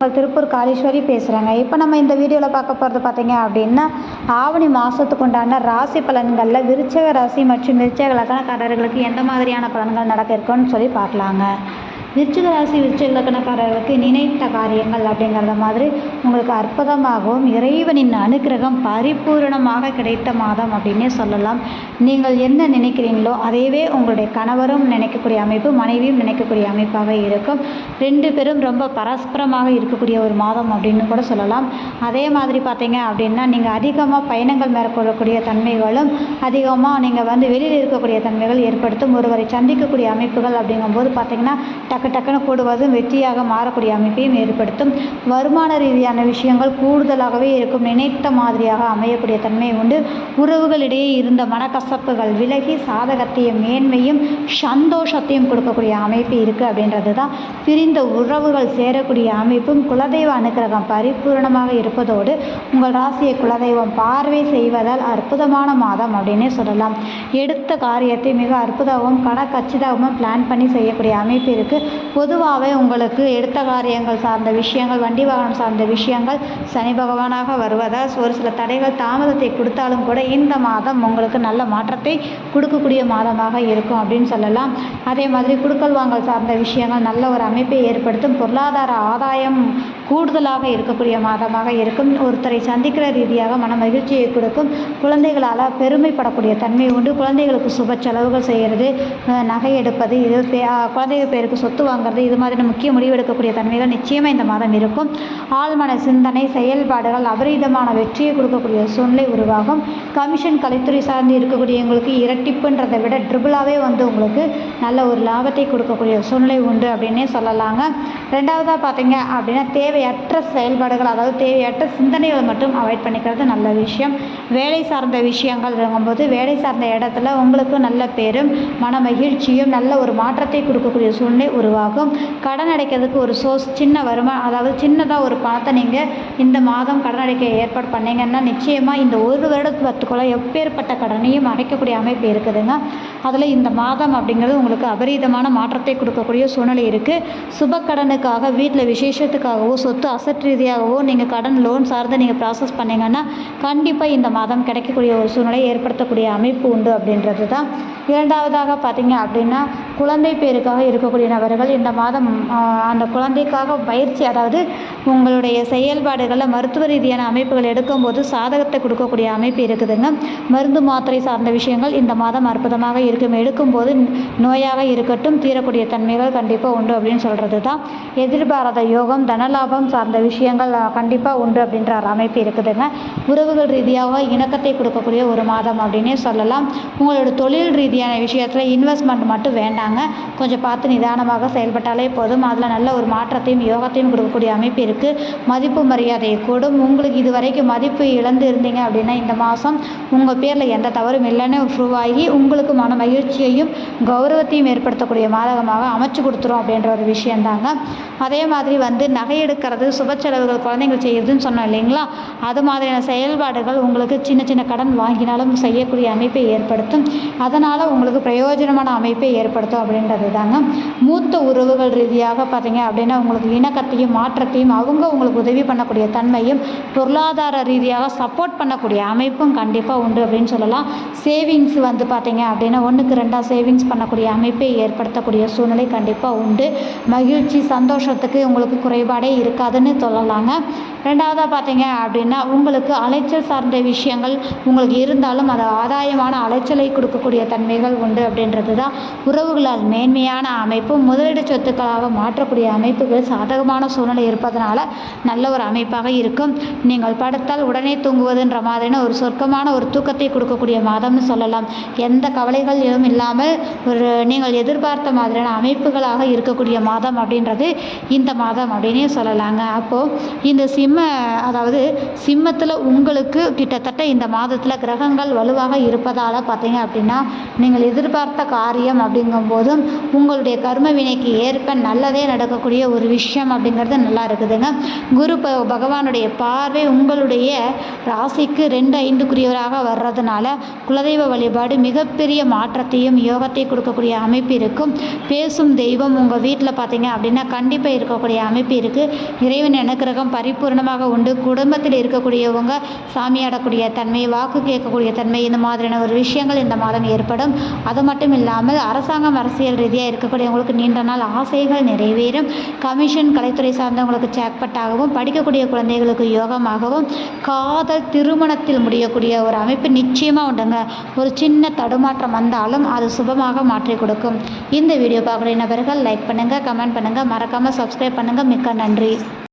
திருப்பூர் காளீஸ்வரி பேசுகிறேங்க. இப்போ நம்ம இந்த வீடியோவில் பார்க்க போகிறது பார்த்தீங்க அப்படின்னா, ஆவணி மாதத்துக்கு உண்டான ராசி பலன்களில் விருச்சிக ராசி மற்றும் விருச்சிக லக்னக்காரர்களுக்கு எந்த மாதிரியான பலன்கள் நடக்க இருக்குன்னு சொல்லி பார்க்கலாங்க. விருச்சிக ராசி விருச்சிக லக்னக்காரர்களுக்கு நினைத்த காரியங்கள் அப்படிங்கிறத மாதிரி உங்களுக்கு அற்புதமாகவும் இறைவனின் அனுக்கிரகம் பரிபூரணமாக கிடைத்த மாதம் அப்படின்னே சொல்லலாம். நீங்கள் என்ன நினைக்கிறீங்களோ அதையவே உங்களுடைய கணவரும் நினைக்கக்கூடிய அமைப்பு, மனைவியும் நினைக்கக்கூடிய அமைப்பாக இருக்கும். 2 பேரும் ரொம்ப பரஸ்பரமாக இருக்கக்கூடிய ஒரு மாதம் அப்படின்னு கூட சொல்லலாம். அதே மாதிரி பார்த்தீங்க அப்படின்னா, நீங்கள் அதிகமாக பயணங்கள் மேற்கொள்ளக்கூடிய தன்மைகளும், அதிகமாக நீங்கள் வெளியில் இருக்கக்கூடிய தன்மைகள் ஏற்படுத்தும். ஒருவரை சந்திக்கக்கூடிய அமைப்புகள் அப்படிங்கும்போது பார்த்தீங்கன்னா டக்குன்னு கூடுவதும் வெற்றியாக மாறக்கூடிய அமைப்பையும் ஏற்படுத்தும். வருமான ரீதியான விஷயங்கள் கூடுதலாகவே இருக்கும். நினைத்த மாதிரியாக அமையக்கூடிய தன்மை உண்டு. உறவுகளிடையே இருந்த மனக்கசப்புகள் விலகி சாதகத்தையும் மேன்மையும் சந்தோஷத்தையும் கொடுக்கக்கூடிய அமைப்பு இருக்குது அப்படின்றது தான். பிரிந்த உறவுகள் சேரக்கூடிய அமைப்பும், குலதெய்வ அனுக்கிரகம் பரிபூர்ணமாக இருப்பதோடு உங்கள் ராசியை குலதெய்வம் பார்வை செய்வதால் அற்புதமான மாதம் அப்படின்னே சொல்லலாம். எடுத்த காரியத்தை மிக அற்புதமாகவும் கச்சிதமாகவும் பிளான் பண்ணி செய்யக்கூடிய அமைப்பு இருக்குது. பொதுவாகவே உங்களுக்கு எடுத்த காரியங்கள் சார்ந்த விஷயங்கள், வண்டி வாகனம் சார்ந்த விஷயங்கள் சனி பகவானாக வருவதால் ஒரு சில தடைகள் தாமதத்தை கொடுத்தாலும் கூட இந்த மாதம் உங்களுக்கு நல்ல மாற்றத்தை கொடுக்கக்கூடிய மாதமாக இருக்கும் அப்படின்னு சொல்லலாம். அதே மாதிரி குடுக்கல் வாங்கல் சார்ந்த விஷயங்கள் நல்ல ஒரு அமைப்பை ஏற்படுத்தும். பொருளாதார ஆதாயம் கூடுதலாக இருக்கக்கூடிய மாதமாக இருக்கும். ஒருத்தரை சந்திக்கிற ரீதியாக மன மகிழ்ச்சியை கொடுக்கும். குழந்தைகளால் பெருமைப்படக்கூடிய தன்மை உண்டு. குழந்தைகளுக்கு சுப செலவுகள் செய்கிறது, நகை எடுப்பது, இது குழந்தைகள் பேருக்கு சொத்து வாங்குறது, இது மாதிரி முக்கிய முடிவெடுக்கக்கூடிய தன்மைகள் நிச்சயமாக இந்த மாதம் இருக்கும். ஆழ்மன சிந்தனை செயல்பாடுகள் அபரீதமான வெற்றியை கொடுக்கக்கூடிய சூழ்நிலை உருவாகும். கமிஷன் கலைத்துறை சார்ந்து இருக்கக்கூடியவங்களுக்கு இரட்டிப்புன்றதை விட ட்ரிபிளாகவே உங்களுக்கு நல்ல ஒரு லாபத்தை கொடுக்கக்கூடிய சூழ்நிலை உண்டு அப்படின்னே சொல்லலாங்க. ரெண்டாவதாக பார்த்தீங்க அப்படின்னா, தேவையற்ற செயல்பாடுகள், அதாவது தேவையற்ற சிந்தனைகளை மட்டும் அவாய்ட் பண்ணிக்கிறது நல்ல விஷயம். வேலை சார்ந்த விஷயங்கள் இருக்கும்போது வேலை சார்ந்த இடத்துல உங்களுக்கு நல்ல பேரும் மன மகிழ்ச்சியும் நல்ல ஒரு மாற்றத்தை கொடுக்கக்கூடிய சூழ்நிலை உருவாகும். கடன் அடைக்கிறதுக்கு ஒரு சோர்ஸ், சின்ன வருமானம், அதாவது சின்னதாக ஒரு பணத்தை நீங்கள் இந்த மாதம் கடன் அடைக்க ஏற்பாடு பண்ணீங்கன்னா நிச்சயமாக இந்த ஒரு வருடத்துக்குள்ள எப்பேற்பட்ட கடனையும் அடைக்கக்கூடிய அமைப்பு இருக்குதுங்க. அதில் இந்த மாதம் அப்படிங்கிறது உங்களுக்கு அபரீதமான மாற்றத்தை கொடுக்கக்கூடிய சூழ்நிலை இருக்குது. சுப கடனுக்காக வீட்டில் விசேஷத்துக்காகவோ சொத்து அசட் ரீதியாகவோ நீங்கள் கடன் லோன் சார்ந்து நீங்கள் ப்ராசஸ் பண்ணிங்கன்னா கண்டிப்பாக இந்த மாதம் கிடைக்கக்கூடிய ஒரு சூழ்நிலை ஏற்படுத்தக்கூடிய அமைப்பு உண்டு அப்படின்றது தான். இரண்டாவதாக பார்த்தீங்க அப்படின்னா, குழந்தை பேருக்காக இருக்கக்கூடிய நபர்கள் இந்த மாதம் அந்த குழந்தைக்காக பயிற்சி, அதாவது உங்களுடைய செயல்பாடுகளில் மருத்துவ ரீதியான அமைப்புகள் எடுக்கும்போது சாதகத்தை கொடுக்கக்கூடிய அமைப்பு இருக்குதுங்க. மருந்து மாத்திரை சார்ந்த விஷயங்கள் இந்த மாதம் அற்புதமாக இருக்கும். எடுக்கும்போது நோயாக இருக்கட்டும் தீரக்கூடிய தன்மைகள் கண்டிப்பாக உண்டு அப்படின்னு சொல்கிறது தான். எதிர்பாராத யோகம் தனலாபம் சார்ந்த விஷயங்கள் கண்டிப்பாக உண்டு அப்படின்ற ஒரு அமைப்பு இருக்குதுங்க. உறவுகள் ரீதியாக இணக்கத்தை கொடுக்கக்கூடிய ஒரு மாதம் அப்படின்னே சொல்லலாம். உங்களோட தொழில் ரீதியான விஷயத்தில் இன்வெஸ்ட்மெண்ட் மட்டும் வேண்டாங்க, கொஞ்சம் பார்த்து நிதானமாக செயல்பட்டாலே போதும். அதில் நல்ல ஒரு மாற்றத்தையும் யோகத்தையும் கொடுக்கக்கூடிய அமைப்பு இருக்குது. மதிப்பு மரியாதையை கூடும். உங்களுக்கு இது வரைக்கும் மதிப்பு இழந்து இருந்தீங்க அப்படின்னா இந்த மாதம் உங்கள் பேரில் எந்த தவறும் இல்லைன்னு ப்ரூவ் ஆகி உங்களுக்கு மன மகிழ்ச்சியையும் கௌரவத்தையும் ஏற்படுத்தக்கூடிய மாதகமாக அமைச்சு கொடுத்துரும் அப்படின்ற ஒரு விஷயந்தாங்க. அதே மாதிரி நகை எடுக்கிறது, சுப செலவுகள் குழந்தைங்கள் செய்கிறதுன்னு சொன்னோம் இல்லைங்களா, அது மாதிரியான செயல்பாடுகள் உங்களுக்கு சின்ன சின்ன கடன் வாங்கினாலும் செய்யக்கூடிய அமைப்பை ஏற்படுத்தும். அதனால் உங்களுக்கு பிரயோஜனமான அமைப்பை ஏற்படுத்தும் அப்படின்றது தாங்க. மூத்த உறவுகள் ரீதியாக பார்த்தீங்க அப்படின்னா உங்களுக்கு இணக்கத்தையும் மாற்றத்தையும், அவங்க உங்களுக்கு உதவி பண்ணக்கூடிய தன்மையும், பொருளாதார ரீதியாக சப்போர்ட் பண்ணக்கூடிய அமைப்பும் கண்டிப்பாக உண்டு அப்படின்னு சொல்லலாம். சேவிங்ஸ் பார்த்தீங்க அப்படின்னா 1க்கு 2 சேவிங்ஸ் பண்ணக்கூடிய அமைப்பை ஏற்படுத்தக்கூடிய சூழ்நிலை கண்டிப்பாக உண்டு. மகிழ்ச்சி சந்தோஷத்துக்கு உங்களுக்கு குறைபாடே இருக்காதுன்னு சொல்லலாங்க. ரெண்டாவதாக பார்த்தீங்க அப்படின்னா, உங்களுக்கு அலைச்சல் சார்ந்த விஷயங்கள் உங்களுக்கு இருந்தாலும் அது ஆதாயமான அலைச்சலை கொடுக்கக்கூடிய தன்மைகள் உண்டு அப்படின்றது தான். உறவுகளால் மேன்மையான அமைப்பும் முதலீடு சொத்துக்களாக மாற்றக்கூடிய அமைப்புகள் சாதகமான சூழ்நிலை இருப்பதனால நல்ல ஒரு அமைப்பாக இருக்கும். நீங்கள் படுத்தால் உடனே தூங்குவதுன்ற மாதிரியான ஒரு சொர்க்கமான ஒரு தூக்கத்தை கொடுக்கக்கூடிய மாதம்னு சொல்லலாம். எந்த கவலைகளும் இல்லாமல் நீங்கள் எதிர்பார்த்த மாதிரியான அமைப்புகளாக இருக்கக்கூடிய மாதம் அப்படின்றது இந்த மாதம் அப்படின்னே சொல்லலாங்க. அப்போது இந்த அதாவது சிம்மத்தில் உங்களுக்கு கிட்டத்தட்ட இந்த மாதத்தில் கிரகங்கள் வலுவாக இருப்பதால் பார்த்தீங்க அப்படின்னா, நீங்கள் எதிர்பார்த்த காரியம் அப்படிங்கும்போதும் உங்களுடைய கர்ம வினைக்கு ஏற்ப நல்லதே நடக்கக்கூடிய ஒரு விஷயம் அப்படிங்கிறது நல்லா இருக்குதுங்க. குரு பகவானுடைய பார்வை உங்களுடைய ராசிக்கு 2-5க்குரியவராக வர்றதுனால குலதெய்வ வழிபாடு மிகப்பெரிய மாற்றத்தையும் யோகத்தை கொடுக்கக்கூடிய அமைப்பு இருக்கும். பேசும் தெய்வம் உங்கள் வீட்டில் பார்த்தீங்க அப்படின்னா கண்டிப்பாக சிறப்பாக இருக்கக்கூடிய அமைப்பு இருக்குது. இறைவன் அனுக்கிரகம் பரிபூர்ணமாக உண்டு. குடும்பத்தில் இருக்கக்கூடியவங்க சாமியாடக்கூடிய தன்மை, வாக்கு கேட்கக்கூடிய தன்மை, இந்த மாதிரியான ஒரு விஷயங்கள் இந்த மாதம் ஏற்படும். அது மட்டும் இல்லாமல் அரசாங்கம் அரசியல் ரீதியாக இருக்கக்கூடியவங்களுக்கு நீண்ட நாள் ஆசைகள் நிறைவேறும். கமிஷன் கலைத்துறை சார்ந்தவங்களுக்கு ஜாக்பாட்டாகவும், படிக்கக்கூடிய குழந்தைகளுக்கு யோகமாகவும், காதல் திருமணத்தில் முடியக்கூடிய ஒரு அமைப்பு நிச்சயமாக உண்டுங்க. ஒரு சின்ன தடுமாற்றம் வந்தாலும் அது சுபமாக மாற்றி கொடுக்கும். இந்த வீடியோ பார்க்குற நபர்கள் லைக் பண்ணுங்கள், கமெண்ட் பண்ணுங்கள், மறக்காமல் சப்ஸ்கிரைப் பண்ணுங்கள். மிக்க நன்றி.